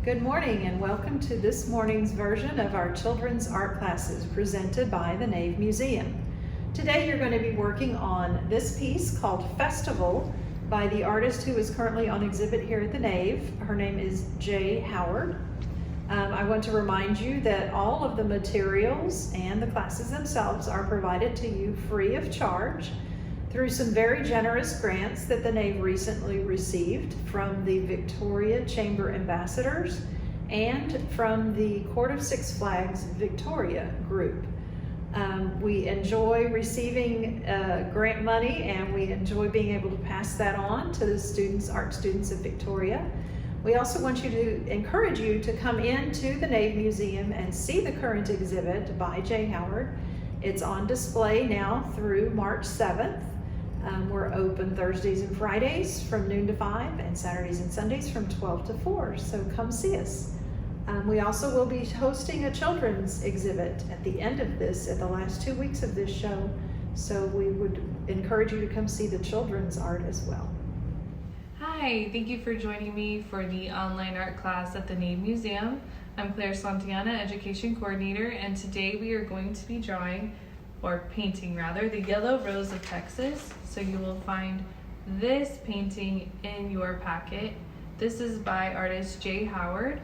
Good morning and welcome to this morning's version of our children's art classes presented by the Nave Museum. Today you're going to be working on this piece called Festival by the artist who is currently on exhibit here at the Nave. Her name is Jay Howard. I want to remind you that all of the materials and the classes themselves are provided to you free of charge through some very generous grants that the Nave recently received from the Victoria Chamber Ambassadors and from the Court of Six Flags Victoria group. We enjoy receiving grant money, and we enjoy being able to pass that on to the students, art students of Victoria. We also want you to encourage you to come into the Nave Museum and see the current exhibit by Jay Howard. It's on display now through March 7th. We're open Thursdays and Fridays from noon to 5 and Saturdays and Sundays from 12 to 4, so come see us. We also will be hosting a children's exhibit at the end of this, at the last 2 weeks of this show, so we would encourage you to come see the children's art as well. Hi, thank you for joining me for the online art class at the Nave Museum. I'm Claire Santillana, Education Coordinator, and today we are going to be drawing, or painting rather, the Yellow Rose of Texas. So you will find this painting in your packet. This is by artist Jay Howard,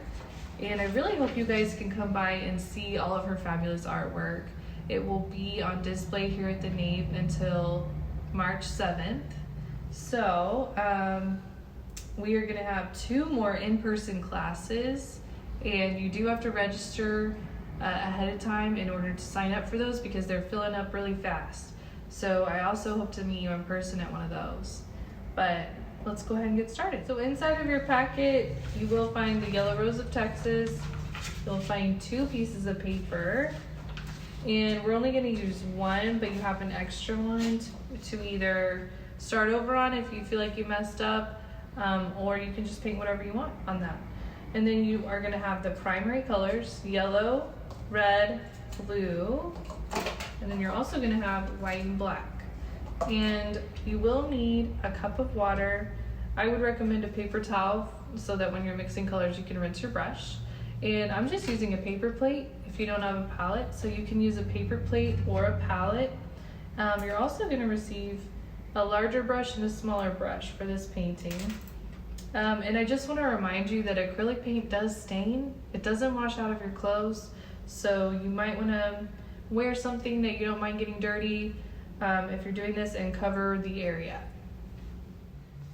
and I really hope you guys can come by and see all of her fabulous artwork. It will be on display here at the Nave until March 7th. So we are gonna have 2 more in-person classes, and you do have to register ahead of time in order to sign up for those because they're filling up really fast. So I also hope to meet you in person at one of those. But let's go ahead and get started. So inside of your packet, you will find the Yellow Rose of Texas. You'll find 2 pieces of paper, and we're only gonna use 1, but you have an extra one to either start over on if you feel like you messed up, or you can just paint whatever you want on that. And then you are gonna have the primary colors, yellow, red, blue, and then you're also gonna have white and black. And you will need a cup of water. I would recommend a paper towel so that when you're mixing colors you can rinse your brush. And I'm just using a paper plate if you don't have a palette, so you can use a paper plate or a palette. You're also gonna receive a larger brush and a smaller brush for this painting. And I just want to remind you that acrylic paint does stain. It doesn't wash out of your clothes, so you might want to wear something that you don't mind getting dirty if you're doing this, and cover the area.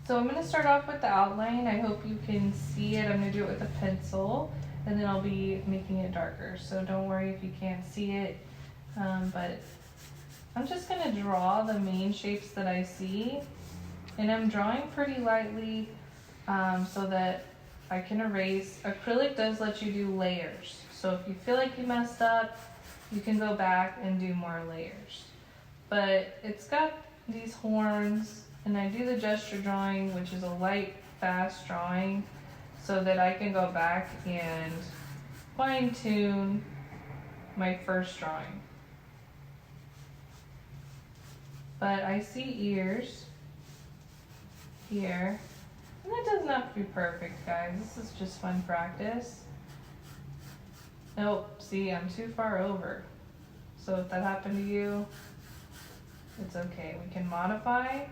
So I'm going to start off with the outline. I hope you can see it. I'm going to do it with a pencil, and then I'll be making it darker, so don't worry if you can't see it. But I'm just going to draw the main shapes that I see, and I'm drawing pretty lightly so that I can erase. Acrylic does let you do layers, so if you feel like you messed up, you can go back and do more layers. But it's got these horns, and I do the gesture drawing, which is a light, fast drawing, so that I can go back and fine-tune my first drawing. But I see ears here, and that doesn't have to be perfect, guys. This is just fun practice. Nope, see, I'm too far over. So if that happened to you, it's okay. We can modify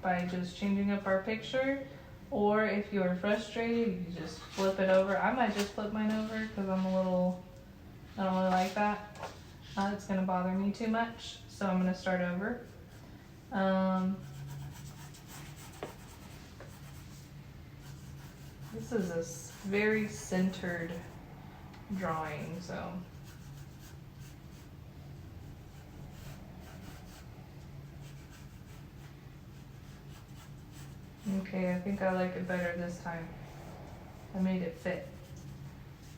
by just changing up our picture, or if you're frustrated, you can just flip it over. I might just flip mine over because I don't really like that. It's gonna bother me too much. So I'm going to start over. This is a very centered drawing, so. Okay, I think I like it better this time. I made it fit.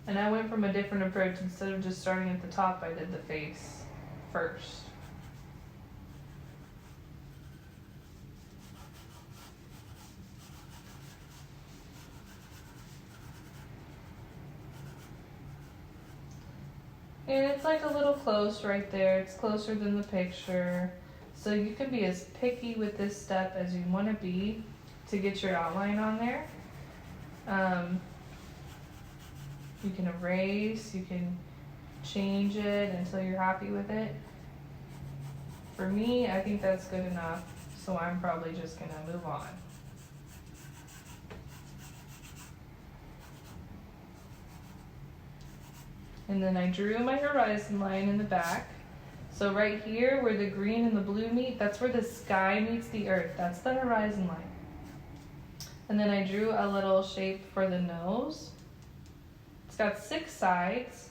And I went from a different approach. Instead of just starting at the top, I did the face first. And it's like a little close right there. It's closer than the picture. So you can be as picky with this step as you want to be to get your outline on there. You can erase, you can change it until you're happy with it. For me, I think that's good enough, so I'm probably just gonna move on. And then I drew my horizon line in the back. So right here where the green and the blue meet, that's where the sky meets the earth. That's the horizon line. And then I drew a little shape for the nose. It's got 6 sides.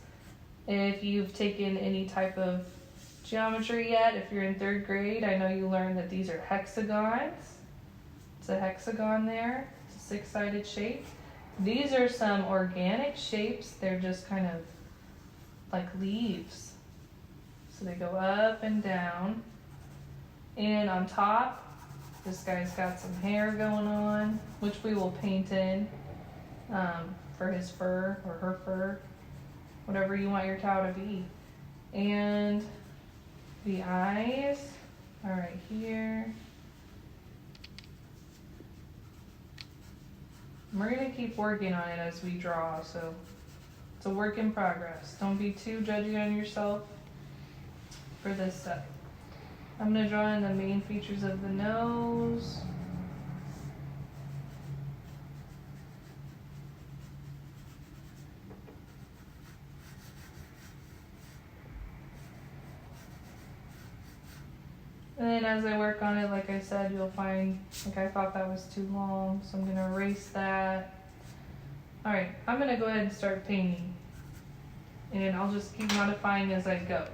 If you've taken any type of geometry yet, if you're in 3rd grade, I know you learned that these are hexagons. It's a hexagon there. It's a 6-sided shape. These are some organic shapes. They're just kind of like leaves. So they go up and down. And on top, this guy's got some hair going on, which we will paint in for his fur or her fur, whatever you want your cow to be. And the eyes are right here. And we're gonna keep working on it as we draw, so it's a work in progress. Don't be too judgy on yourself for this step. I'm gonna draw in the main features of the nose. And then as I work on it, like I said, you'll find, like I thought that was too long, so I'm gonna erase that. All right, I'm gonna go ahead and start painting. And I'll just keep modifying as I go.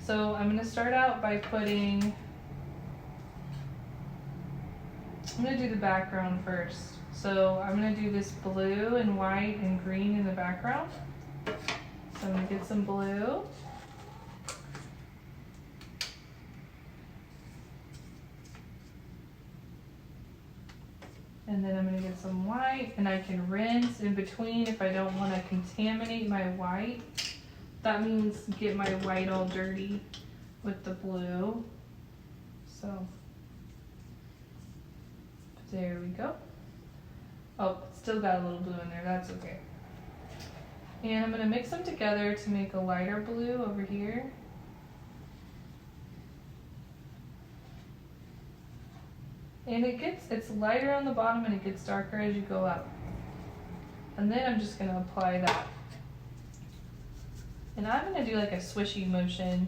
So I'm gonna start out by I'm gonna do the background first. So I'm gonna do this blue and white and green in the background. So I'm gonna get some blue. And then I'm gonna get some white, and I can rinse in between if I don't wanna contaminate my white. That means get my white all dirty with the blue. So, there we go. Oh, still got a little blue in there, that's okay. And I'm gonna mix them together to make a lighter blue over here. And it's lighter on the bottom and it gets darker as you go up. And then I'm just gonna apply that. And I'm gonna do like a swishy motion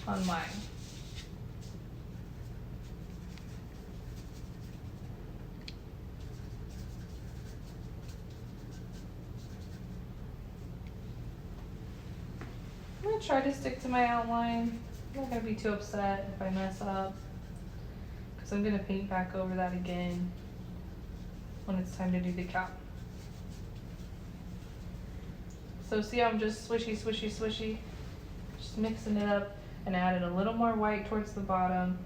on mine. I'm gonna try to stick to my outline. I'm not gonna be too upset if I mess up, because I'm gonna paint back over that again when it's time to do the cap. So see how I'm just swishy, swishy, swishy, just mixing it up, and added a little more white towards the bottom,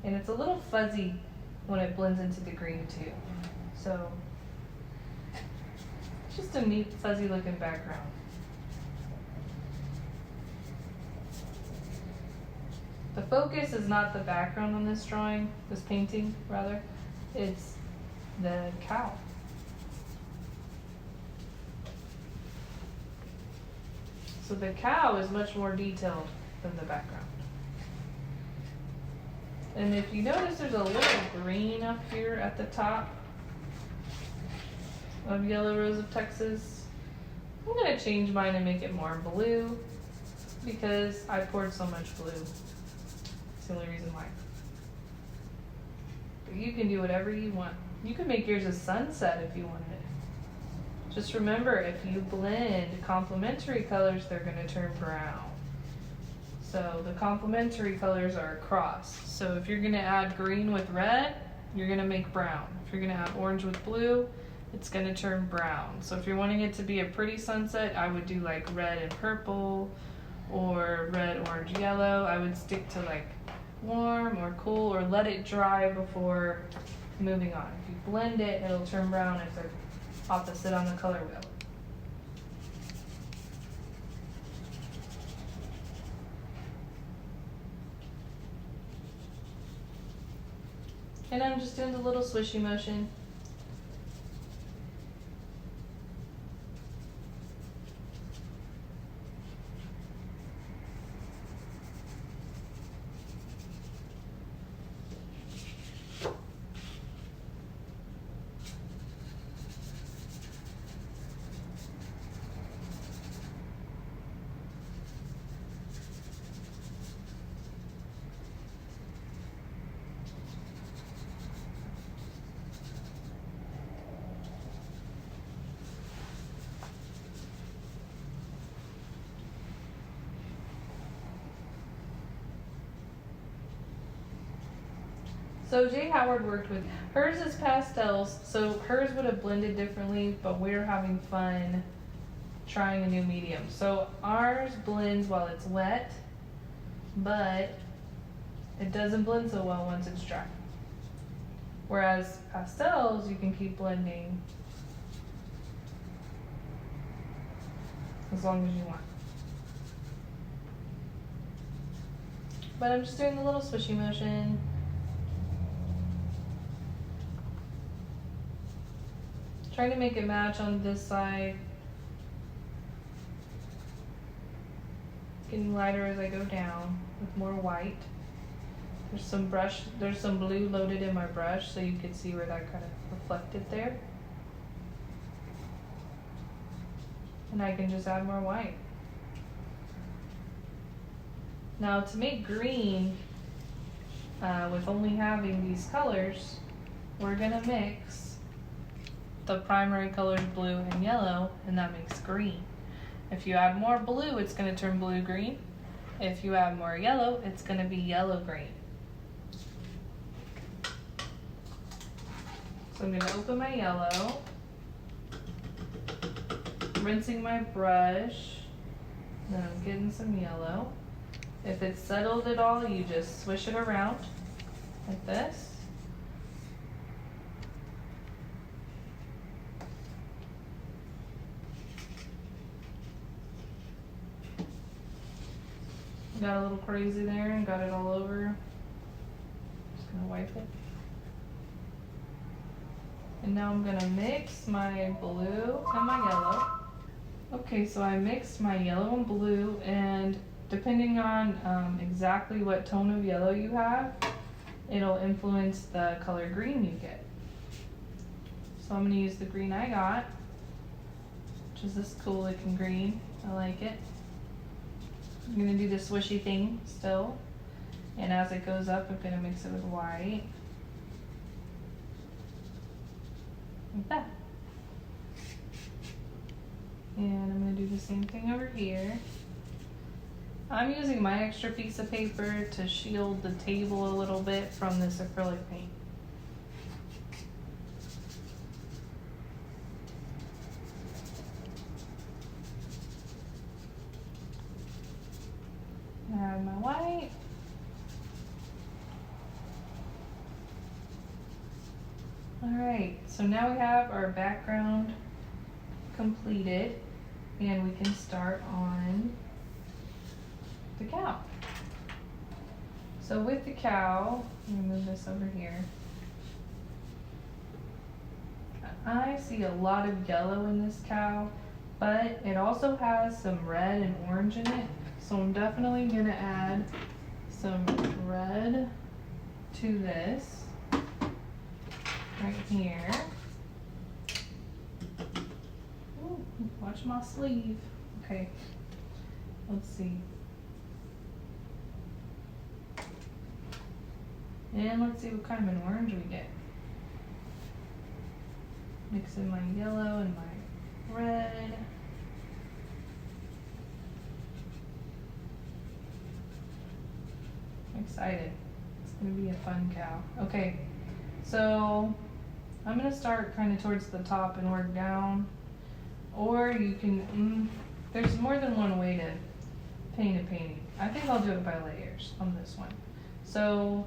and it's a little fuzzy when it blends into the green too. So it's just a neat fuzzy looking background. The focus is not the background on this drawing, this painting rather, it's the cow. So the cow is much more detailed than the background. And if you notice, there's a little green up here at the top of Yellow Rose of Texas. I'm gonna change mine and make it more blue because I poured so much blue. It's the only reason why. But you can do whatever you want. You can make yours a sunset if you wanted. Just remember, if you blend complementary colors, they're gonna turn brown. So the complementary colors are across. So if you're gonna add green with red, you're gonna make brown. If you're gonna add orange with blue, it's gonna turn brown. So if you're wanting it to be a pretty sunset, I would do like red and purple, or red, orange, yellow. I would stick to like warm or cool, or let it dry before moving on. If you blend it, it'll turn brown if they're opposite on the color wheel. And I'm just doing the little swishy motion. So Jay Howard worked with, hers is pastels, so hers would have blended differently, but we're having fun trying a new medium. So ours blends while it's wet, but it doesn't blend so well once it's dry. Whereas pastels, you can keep blending as long as you want. But I'm just doing the little swishy motion. Trying to make it match on this side. Getting lighter as I go down with more white. There's some blue loaded in my brush, so you can see where that kind of reflected there. And I can just add more white. Now to make green, with only having these colors, we're gonna mix the primary colors blue and yellow, and that makes green. If you add more blue, it's gonna turn blue-green. If you add more yellow, it's gonna be yellow-green. So I'm gonna open my yellow, rinsing my brush, then I'm getting some yellow. If it's settled at all, you just swish it around like this. Got a little crazy there and got it all over. Just gonna wipe it. And now I'm gonna mix my blue and my yellow. Okay, so I mixed my yellow and blue, and depending on exactly what tone of yellow you have, it'll influence the color green you get. So I'm gonna use the green I got, which is this cool looking green. I like it. I'm gonna do the swishy thing still, and as it goes up, I'm gonna mix it with white. Like that. And I'm gonna do the same thing over here. I'm using my extra piece of paper to shield the table a little bit from this acrylic paint. Add my white. Alright, so now we have our background completed, and we can start on the cow. So with the cow, let me move this over here. I see a lot of yellow in this cow, but it also has some red and orange in it. So I'm definitely gonna add some red to this right here. Ooh, watch my sleeve. Okay, let's see. And let's see what kind of an orange we get. Mix in my yellow and my red. I'm excited. It's gonna be a fun cow. Okay, so I'm gonna start kind of towards the top and work down. Or you can, there's more than one way to paint a painting. I think I'll do it by layers on this one. So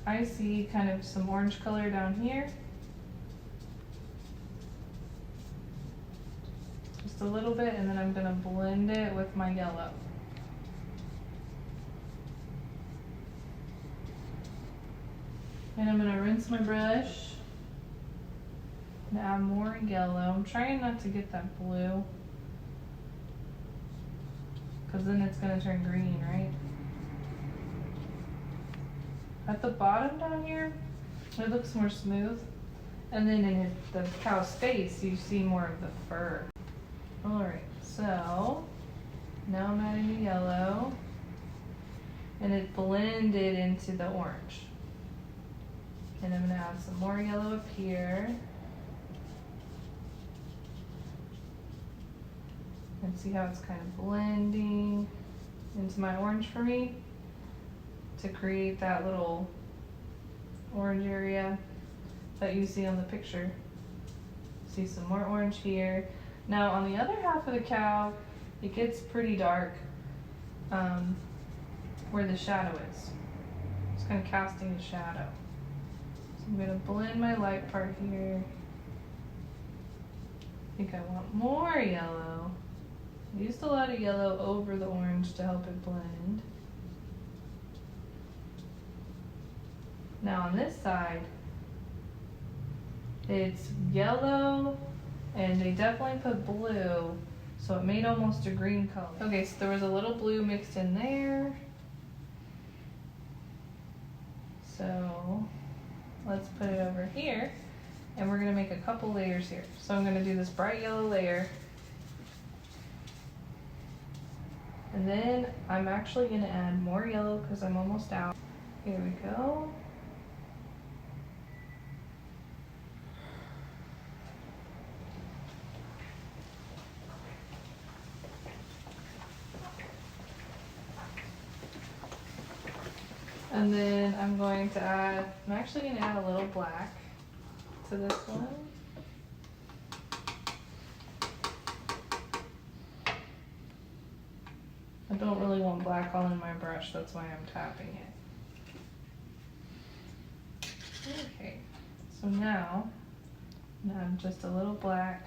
I see kind of some orange color down here. Just a little bit, and then I'm gonna blend it with my yellow. And I'm gonna rinse my brush and add more yellow. I'm trying not to get that blue, because then it's gonna turn green, right? At the bottom down here, it looks more smooth. And then in the cow's face, you see more of the fur. Alright, so now I'm adding the yellow, and it blended into the orange. And I'm gonna add some more yellow up here. And see how it's kind of blending into my orange for me to create that little orange area that you see on the picture. See some more orange here. Now on the other half of the cow, it gets pretty dark where the shadow is. It's kind of casting a shadow. So I'm going to blend my light part here. I think I want more yellow. I used a lot of yellow over the orange to help it blend. Now on this side, it's yellow and they definitely put blue, so it made almost a green color. Okay, so there was a little blue mixed in there. So let's put it over here and we're gonna make a couple layers here. So I'm gonna do this bright yellow layer. And then I'm actually gonna add more yellow because I'm almost out. Here we go. And then I'm actually going to add a little black to this one. I don't really want black all in my brush, that's why I'm tapping it. Okay, so now I'm gonna add just a little black.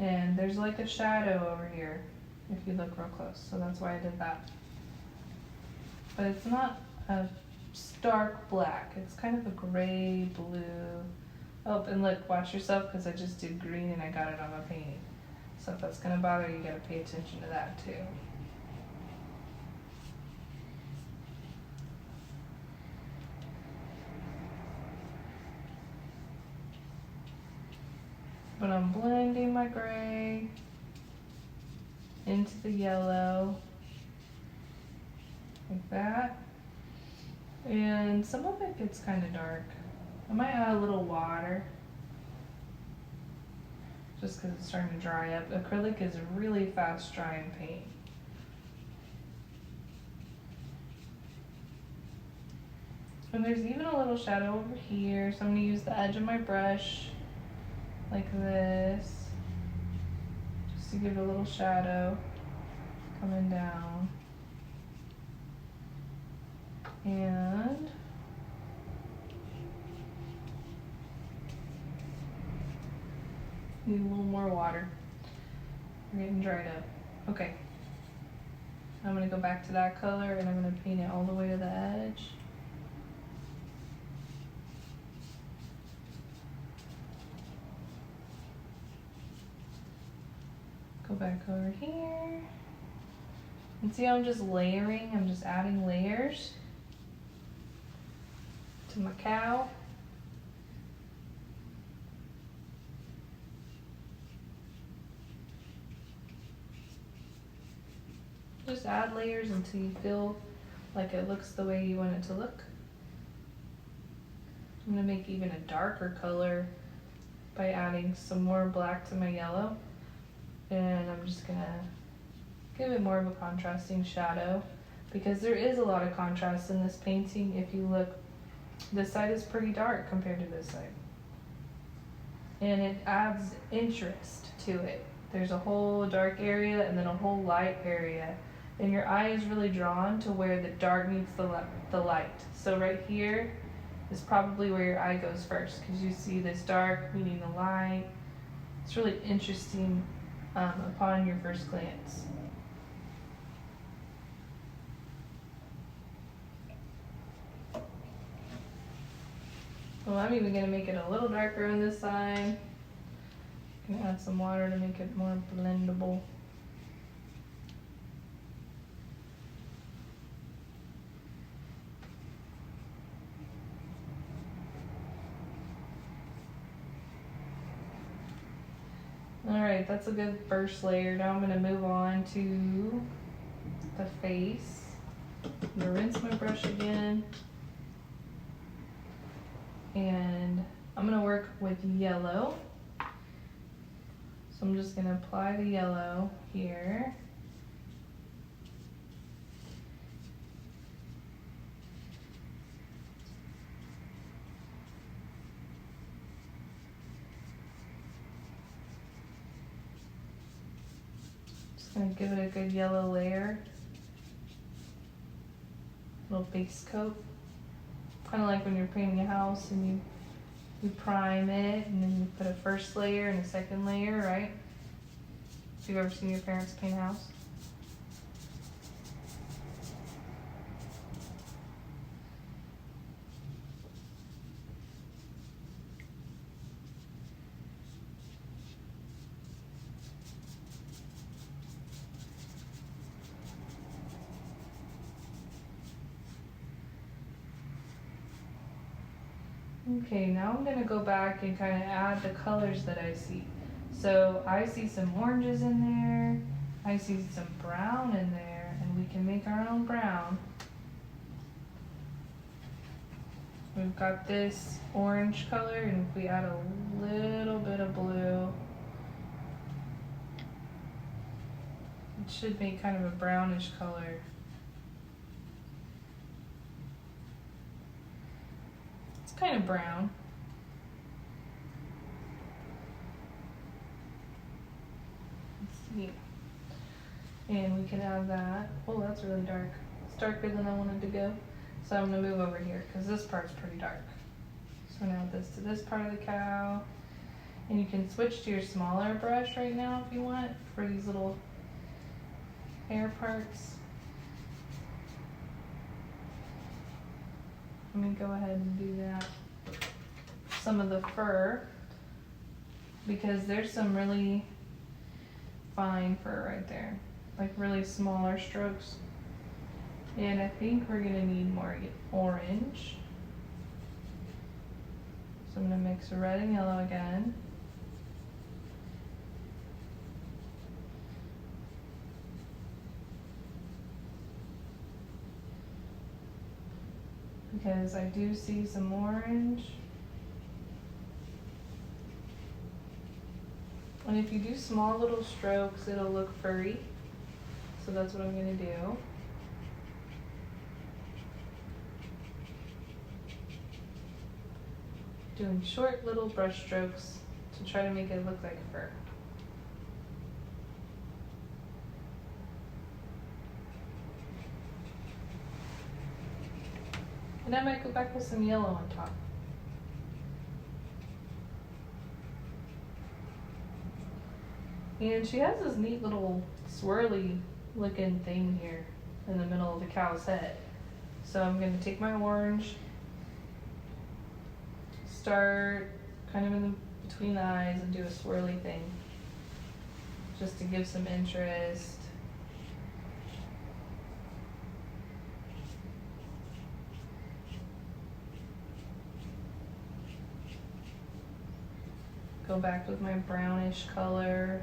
And there's like a shadow over here if you look real close, so that's why I did that. But it's not a stark black, it's kind of a gray blue. Oh, and look, watch yourself because I just did green and I got it on my painting. So if that's gonna bother you, gotta pay attention to that too. But I'm blending my gray into the yellow, like that. And some of it gets kind of dark. I might add a little water, just because it's starting to dry up. Acrylic is really fast drying paint. And there's even a little shadow over here, so I'm going to use the edge of my brush like this, just to give it a little shadow coming down. And need a little more water. We're getting dried up. Okay. I'm going to go back to that color and I'm going to paint it all the way to the edge. Go back over here. And see how I'm just layering? I'm just adding layers to my cow. Just add layers until you feel like it looks the way you want it to look. I'm going to make even a darker color by adding some more black to my yellow. And I'm just going to give it more of a contrasting shadow because there is a lot of contrast in this painting. If you look, this side is pretty dark compared to this side. And it adds interest to it. There's a whole dark area and then a whole light area. And your eye is really drawn to where the dark meets the light. So right here is probably where your eye goes first because you see this dark meeting the light. It's really interesting upon your first glance. Well, I'm even going to make it a little darker on this side. I'm going to add some water to make it more blendable. Alright, that's a good first layer. Now I'm going to move on to the face. I'm going to rinse my brush again. And I'm going to work with yellow. So I'm just going to apply the yellow here. Gonna give it a good yellow layer. Little base coat. Kind of like when you're painting a house and you prime it and then you put a first layer and a second layer, right? Have you ever seen your parents paint a house? Okay, now I'm going to go back and kind of add the colors that I see. So I see some oranges in there, I see some brown in there, and we can make our own brown. We've got this orange color, and if we add a little bit of blue, it should make kind of a brownish color. Kind of brown. Let's see. And we can add that. Oh, that's really dark. It's darker than I wanted to go. So I'm going to move over here because this part's pretty dark. So I'm going to add this to this part of the cow. And you can switch to your smaller brush right now if you want for these little hair parts. Let me go ahead and do that. Some of the fur, because there's some really fine fur right there, like really smaller strokes. And I think we're gonna need more orange. So I'm gonna mix red and yellow again. Because I do see some orange. And if you do small little strokes, it'll look furry. So that's what I'm going to do. Doing short little brush strokes to try to make it look like fur. And I might go back with some yellow on top. And she has this neat little swirly looking thing here in the middle of the cow's head. So I'm going to take my orange, start kind of in between the eyes and do a swirly thing just to give some interest. Go back with my brownish color.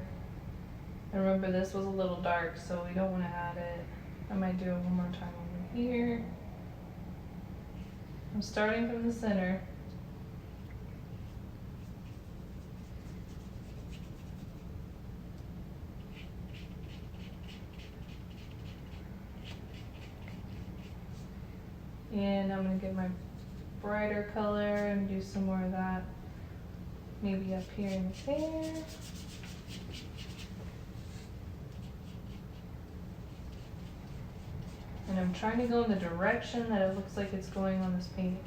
And remember, this was a little dark, so we don't want to add it. I might do it one more time over here. I'm starting from the center. And I'm going to get my brighter color and do some more of that. Maybe up here and there. And I'm trying to go in the direction that it looks like it's going on this painting.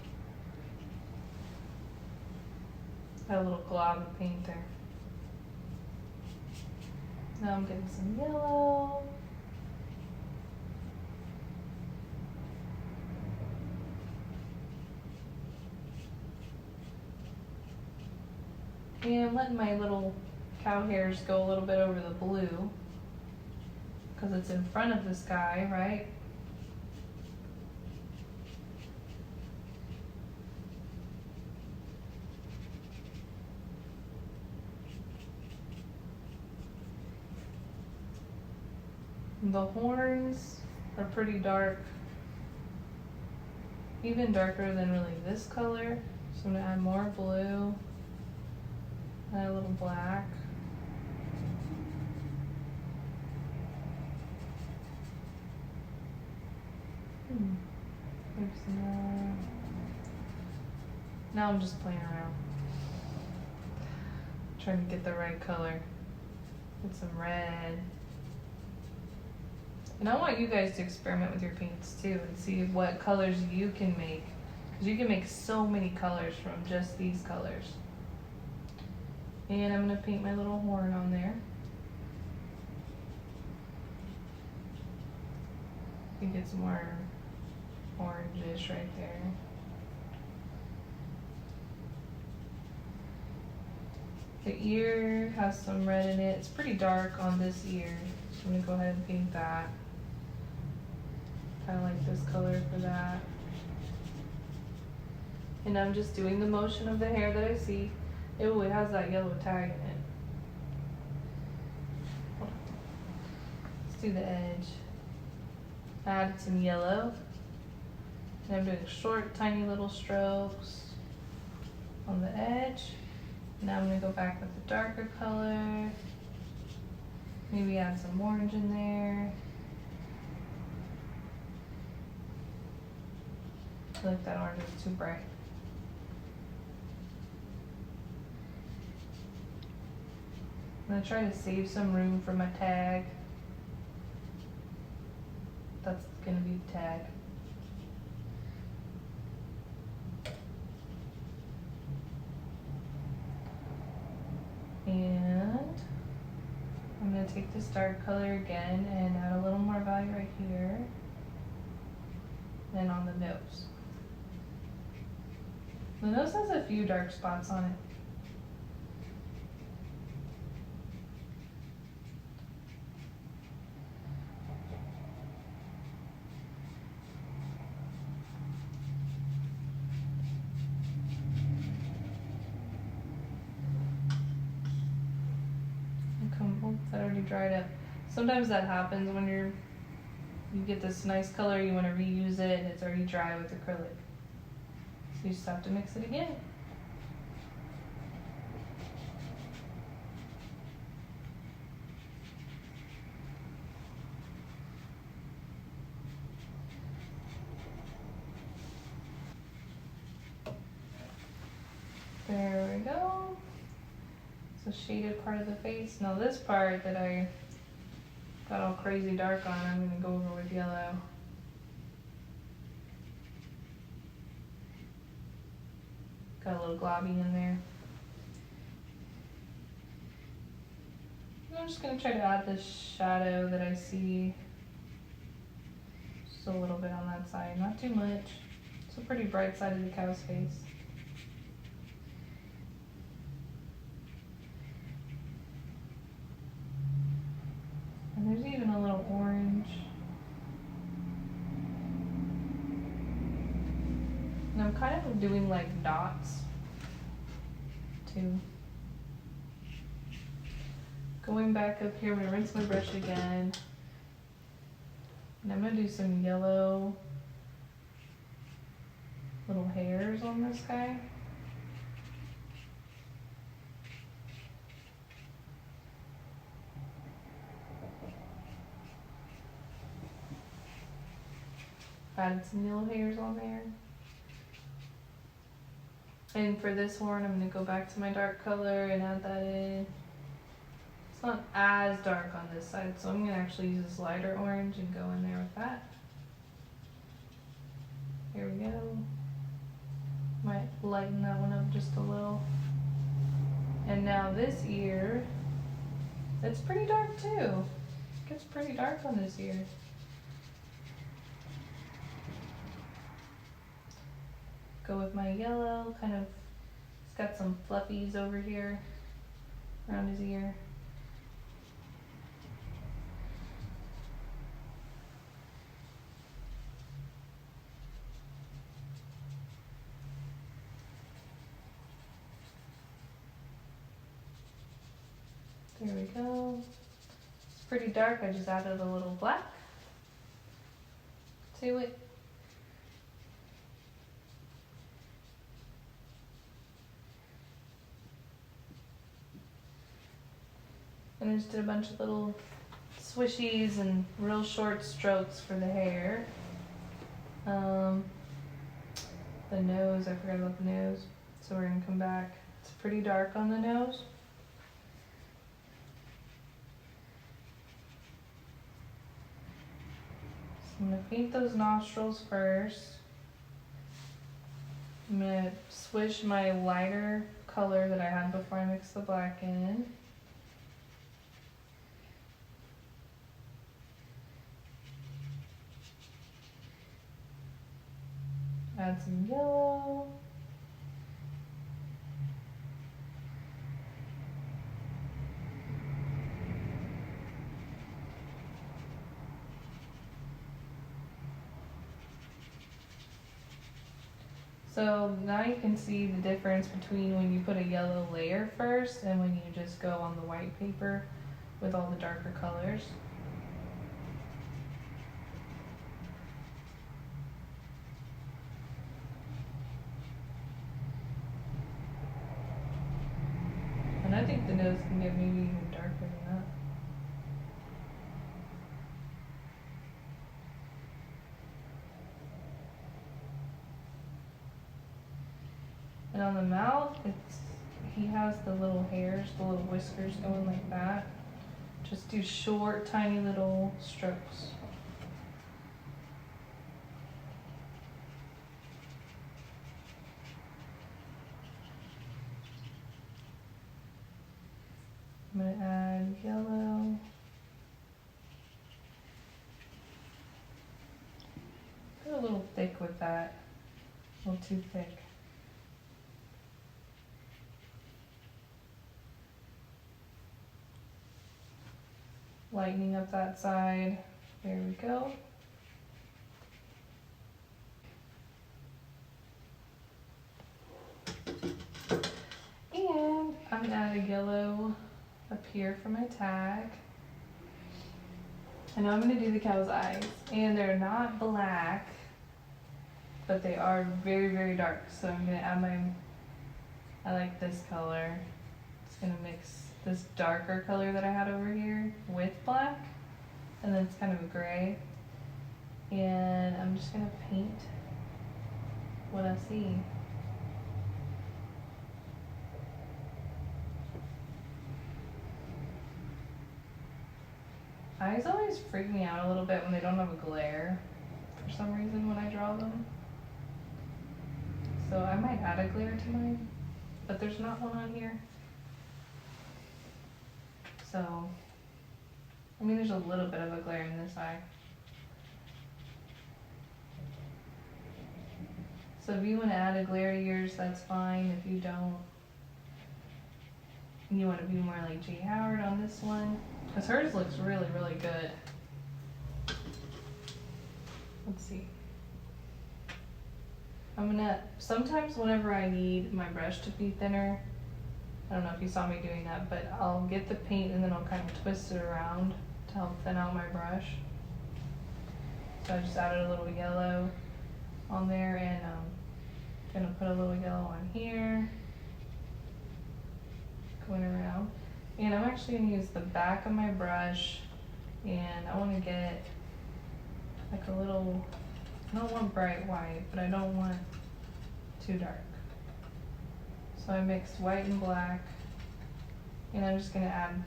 Got a little glob of paint there. Now I'm getting some yellow. And I'm letting my little cow hairs go a little bit over the blue because it's in front of this guy, right? The horns are pretty dark, even darker than really this color. So I'm gonna add more blue, add a little black. Oops, no. Now I'm just playing around, trying to get the right color. Get some red. And I want you guys to experiment with your paints too and see what colors you can make. Because you can make so many colors from just these colors. And I'm going to paint my little horn on there. I think it's more orangish right there. The ear has some red in it. It's pretty dark on this ear. I'm going to go ahead and paint that. I like this color for that. And I'm just doing the motion of the hair that I see. Oh, it has that yellow tag in it. Let's do the edge. Add some yellow. And I'm doing short, tiny little strokes on the edge. Now I'm going to go back with the darker color. Maybe add some orange in there. I feel like that orange is too bright. I'm going to try to save some room for my tag. That's going to be the tag. And I'm going to take this dark color again and add a little more value right here. And on the nose. The nose has a few dark spots on it. That already dried up. Sometimes that happens when you get this nice color, you want to reuse it, and it's already dry with acrylic. So you just have to mix it again. There we go. The shaded part of the face. Now this part that I got all crazy dark on, I'm going to go over with yellow. Got a little globby in there. And I'm just going to try to add this shadow that I see. Just a little bit on that side, not too much. It's a pretty bright side of the cow's face. And there's even a little orange. And I'm kind of doing like dots too. Going back up here, I'm gonna rinse my brush again. And I'm gonna do some yellow little hairs on this guy. Added some yellow hairs on there. And for this horn, I'm going to go back to my dark color and add that in. It's not as dark on this side, so I'm going to actually use this lighter orange and go in there with that. Here we go. Might lighten that one up just a little. And now this ear, it's pretty dark too. It gets pretty dark on this ear. Go with my yellow, kind of, it's got some fluffies over here around his ear. There we go. It's pretty dark, I just added a little black to it. And I just did a bunch of little swishies and real short strokes for the hair. The nose, I forgot about the nose. So we're gonna come back. It's pretty dark on the nose. I'm going to paint those nostrils first. I'm going to switch my lighter color that I had before I mixed the black in. Add some yellow. So now you can see the difference between when you put a yellow layer first and when you just go on the white paper with all the darker colors. And I think the nose can get maybe even darker than that. And on the mouth, he has the little hairs, the little whiskers going like that. Just do short, tiny little strokes. I'm going to add yellow. Go a little thick with that, a little too thick. Lightening up that side. There we go. And I'm gonna add a yellow up here for my tag. And now I'm gonna do the cow's eyes. And they're not black, but they are very, very dark. So I'm gonna add I like this color. It's gonna mix this darker color that I had over here with black, and then it's kind of a gray, and I'm just gonna paint what I see. Eyes always freak me out a little bit when they don't have a glare for some reason when I draw them, so I might add a glare to mine, but there's not one on here. So, I mean, there's a little bit of a glare in this eye. So if you want to add a glare to yours, that's fine. If you don't, and you want to be more like J. Howard on this one, because hers looks really, really good. Let's see. Sometimes whenever I need my brush to be thinner, I don't know if you saw me doing that, but I'll get the paint and then I'll kind of twist it around to help thin out my brush. So I just added a little yellow on there, and I'm gonna put a little yellow on here, going around. And I'm actually gonna use the back of my brush, and I wanna get like a little, I don't want bright white, but I don't want too dark. So I mixed white and black, and I'm just gonna add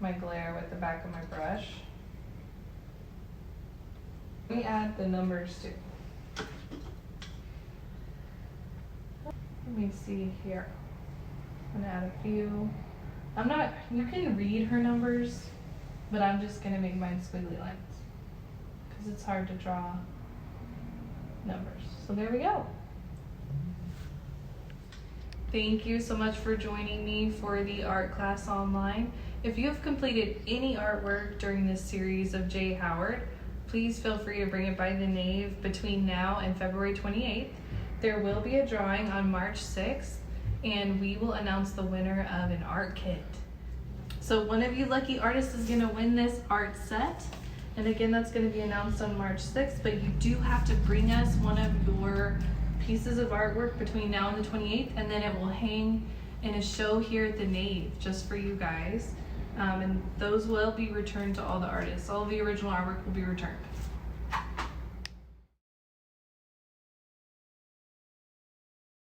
my glare with the back of my brush. Let me add the numbers too. Let me see here. I'm gonna add a few. You can read her numbers, but I'm just gonna make mine squiggly lines because it's hard to draw numbers. So there we go. Thank you so much for joining me for the art class online. If you have completed any artwork during this series of J. Howard, please feel free to bring it by the Nave between now and February 28th. There will be a drawing on March 6th, and we will announce the winner of an art kit. So one of you lucky artists is gonna win this art set. And again, that's gonna be announced on March 6th, but you do have to bring us one of your pieces of artwork between now and the 28th, and then it will hang in a show here at the Nave just for you guys. And those will be returned to all the artists. All of the original artwork will be returned.